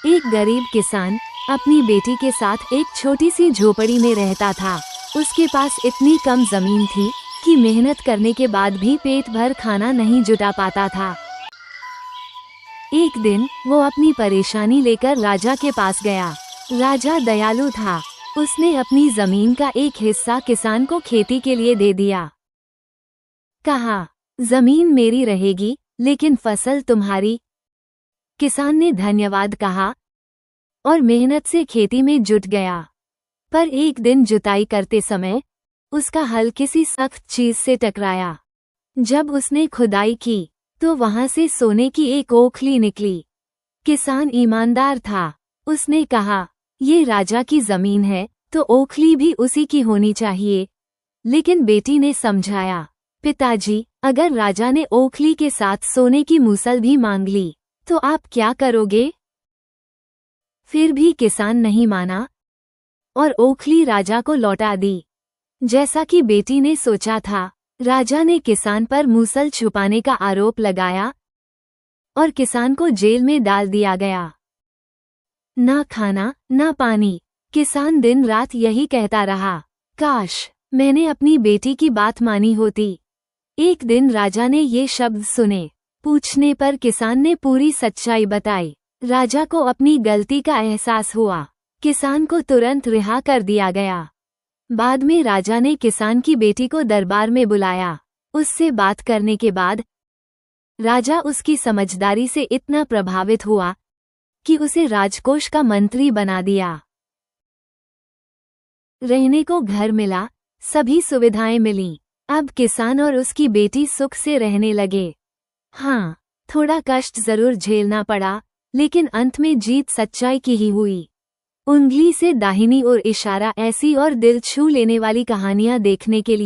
एक गरीब किसान अपनी बेटी के साथ एक छोटी सी झोपड़ी में रहता था। उसके पास इतनी कम जमीन थी कि मेहनत करने के बाद भी पेट भर खाना नहीं जुटा पाता था। एक दिन वो अपनी परेशानी लेकर राजा के पास गया। राजा दयालु था। उसने अपनी जमीन का एक हिस्सा किसान को खेती के लिए दे दिया। कहा, जमीन मेरी रहेगी लेकिन फसल तुम्हारी। किसान ने धन्यवाद कहा और मेहनत से खेती में जुट गया। पर एक दिन जुताई करते समय उसका हल किसी सख्त चीज से टकराया। जब उसने खुदाई की तो वहां से सोने की एक ओखली निकली। किसान ईमानदार था। उसने कहा, ये राजा की जमीन है तो ओखली भी उसी की होनी चाहिए। लेकिन बेटी ने समझाया, पिताजी, अगर राजा ने ओखली के साथ सोने की मूसल भी मांग ली तो आप क्या करोगे? फिर भी किसान नहीं माना और ओखली राजा को लौटा दी। जैसा कि बेटी ने सोचा था, राजा ने किसान पर मूसल छुपाने का आरोप लगाया और किसान को जेल में डाल दिया गया। ना खाना ना पानी, किसान दिन रात यही कहता रहा, काश मैंने अपनी बेटी की बात मानी होती। एक दिन राजा ने ये शब्द सुने। पूछने पर किसान ने पूरी सच्चाई बताई। राजा को अपनी गलती का एहसास हुआ। किसान को तुरंत रिहा कर दिया गया। बाद में राजा ने किसान की बेटी को दरबार में बुलाया। उससे बात करने के बाद राजा उसकी समझदारी से इतना प्रभावित हुआ कि उसे राजकोष का मंत्री बना दिया। रहने को घर मिला, सभी सुविधाएं मिलीं। अब किसान और उसकी बेटी सुख से रहने लगे। हाँ, थोड़ा कष्ट जरूर झेलना पड़ा, लेकिन अंत में जीत सच्चाई की ही हुई। उंगली से दाहिनी ओर इशारा ऐसी और दिल छू लेने वाली कहानियां देखने के लिए